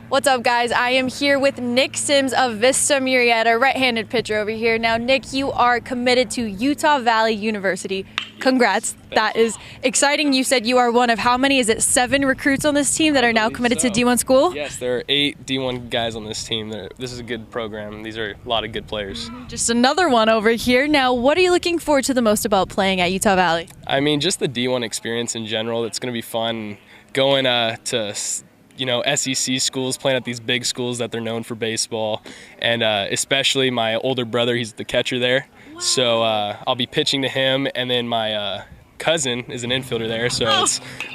What's up, guys? I am here with Nick Sims of Vista Murrieta, right-handed pitcher over here. Now, Nick, you are committed to Utah Valley University. Congrats. That is exciting. You said you are one of how many? Is it 7 recruits on this team that are now committed to D1 school? Yes, there are 8 D1 guys on this team. This is a good program. These are a lot of good players. Just another one over here. Now, what are you looking forward to the most about playing at Utah Valley? I mean, just the D1 experience in general. It's going to be fun going to SEC schools, playing at these big schools that they're known for baseball, and especially my older brother, he's the catcher there. So I'll be pitching to him, and then my cousin is an infielder there, so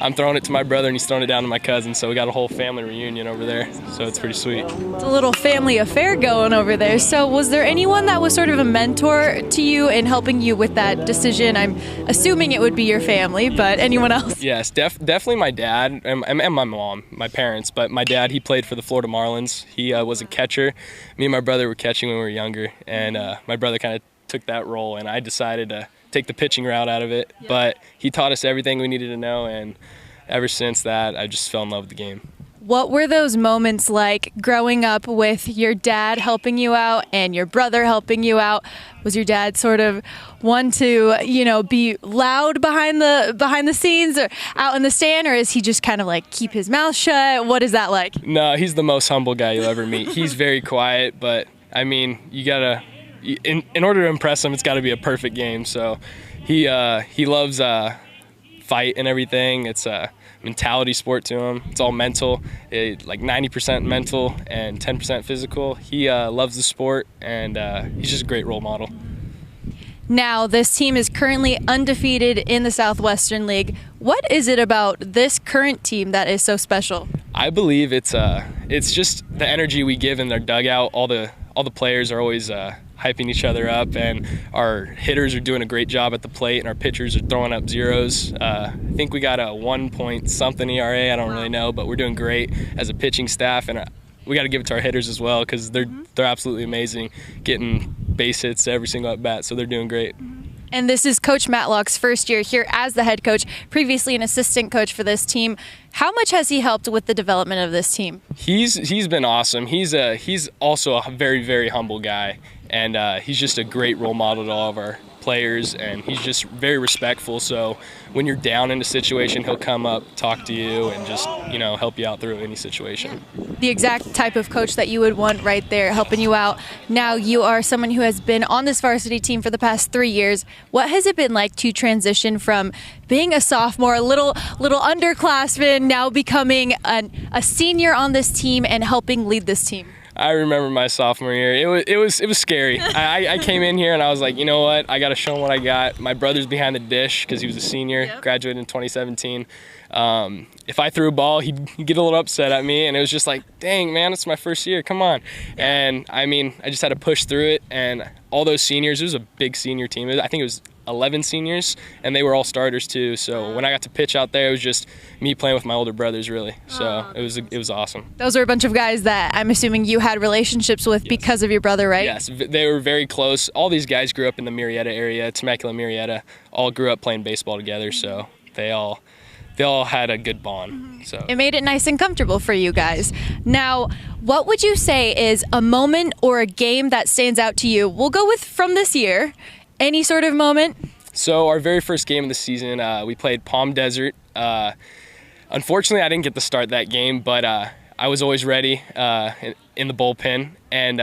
I'm throwing it to my brother and he's throwing it down to my cousin, so we got a whole family reunion over there, so it's pretty sweet. It's a little family affair going over there. So was there anyone that was sort of a mentor to you in helping you with that decision? I'm assuming it would be your family, but anyone else? Yes, definitely my dad and my mom, my parents, but my dad, he played for the Florida Marlins. He was a catcher. Me and my brother were catching when we were younger, and my brother kind of took that role, and I decided to take the pitching route out of it. Yeah. But he taught us everything we needed to know, and ever since that, I just fell in love with the game. What were those moments like growing up with your dad helping you out and your brother helping you out? Was your dad sort of one to, be loud behind the scenes or out in the stand, or is he just kind of like keep his mouth shut? What is that like? No, he's the most humble guy you'll ever meet. He's very quiet, but I mean, you gotta, in order to impress him, it's got to be a perfect game. So he loves fight and everything. It's a mentality sport to him. It's all mental, like 90% mental and 10% physical. He loves the sport, and he's just a great role model. Now, this team is currently undefeated in the Southwestern League. What is it about this current team that is so special? I believe it's just the energy we give in their dugout. All the players are always hyping each other up, and our hitters are doing a great job at the plate, and our pitchers are throwing up zeros. I think we got a 1-point-something ERA. I don't really know, but we're doing great as a pitching staff, and we got to give it to our hitters as well, because they're absolutely amazing, getting base hits every single at bat, so they're doing great. And this is Coach Matlock's first year here as the head coach, previously an assistant coach for this team. How much has he helped with the development of this team? He's been awesome. He's also a very, very humble guy, and he's just a great role model to all of our players, and he's just very respectful. So when you're down in a situation, he'll come up, talk to you, and just help you out through any situation. The exact type of coach that you would want right there, helping you out. Now, you are someone who has been on this varsity team for the past 3 years. What has it been like to transition from being a sophomore, a little underclassman, now becoming a senior on this team and helping lead this team? I remember my sophomore year. It was scary. I came in here and I was like, you know what? I got to show them what I got. My brother's behind the dish because he was a senior, graduated in 2017. If I threw a ball, he'd get a little upset at me, and it was just like, dang, man, it's my first year. Come on. And I mean, I just had to push through it, and all those seniors, it was a big senior team. I think it was 11 seniors, and they were all starters too. So when I got to pitch out there, it was just me playing with my older brothers, really. So it was awesome. Those are a bunch of guys that I'm assuming you had relationships with because of your brother, right? Yes, they were very close. All these guys grew up in the Murrieta area, Temecula, Murrieta, all grew up playing baseball together, so they all had a good bond. So it made it nice and comfortable for you guys. Now, what would you say is a moment or a game that stands out to you? We'll go with from this year. Any sort of moment? So our very first game of the season, we played Palm Desert. Unfortunately, I didn't get to start that game, but I was always ready in the bullpen, and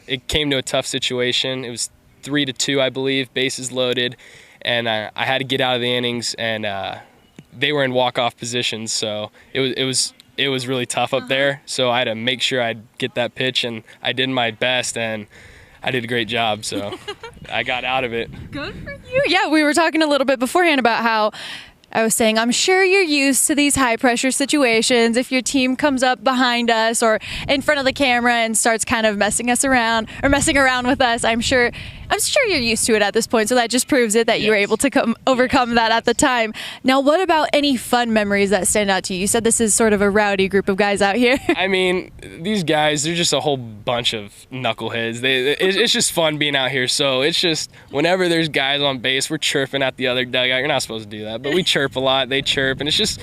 it came to a tough situation. It was 3-2, I believe, bases loaded, and I had to get out of the innings, and they were in walk-off positions, so it was really tough up there. So I had to make sure I'd get that pitch, and I did my best, and I did a great job, so I got out of it. Good for you. Yeah, we were talking a little bit beforehand about how I was saying, I'm sure you're used to these high-pressure situations. If your team comes up behind us or in front of the camera and starts kind of messing around with us, I'm sure you're used to it at this point. So that just proves it that you were able to overcome that at the time. Now, what about any fun memories that stand out to you? You said this is sort of a rowdy group of guys out here. I mean, these guys, they're just a whole bunch of knuckleheads. It's just fun being out here. So it's just whenever there's guys on base, we're chirping at the other dugout. You're not supposed to do that, but we chirp a lot. They chirp, and it's just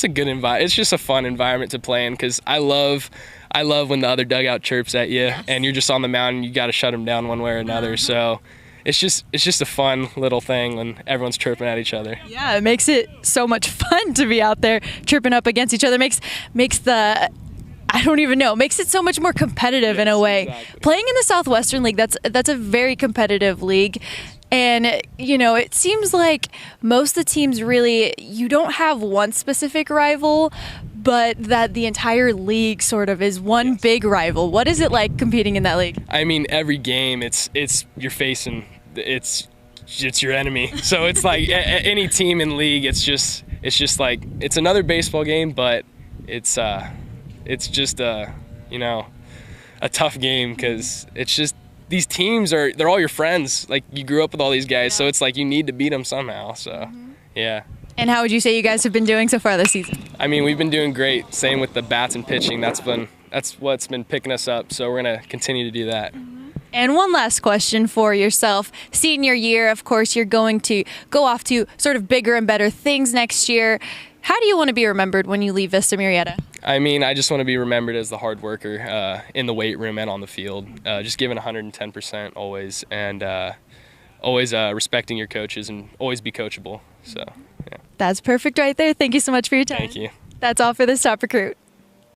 a good environment. It's just a fun environment to play in because I love I love when the other dugout chirps at you, and you're just on the mound and you got to shut them down one way or another. So it's just a fun little thing when everyone's chirping at each other. Yeah, it makes it so much fun to be out there chirping up against each other. Makes the I don't even know. Makes it so much more competitive in a way. Exactly. Playing in the Southwestern League, that's a very competitive league. And, you know, it seems like most of the teams really, you don't have one specific rival, but that the entire league sort of is one big rival. What is it like competing in that league? I mean, every game it's you're facing it's your enemy. So it's like any team in league, it's just like it's another baseball game, but it's just a tough game because it's just these teams they're all your friends. Like you grew up with all these guys, so it's like you need to beat them somehow. So yeah. And how would you say you guys have been doing so far this season? I mean, we've been doing great. Same with the bats and pitching. That's what's been picking us up. So we're gonna continue to do that. And one last question for yourself. Senior year, of course, you're going to go off to sort of bigger and better things next year. How do you want to be remembered when you leave Vista Murrieta? I mean, I just want to be remembered as the hard worker in the weight room and on the field. Just giving 110% always, and always respecting your coaches and always be coachable. So, yeah. That's perfect right there. Thank you so much for your time. Thank you. That's all for this Top Recruit.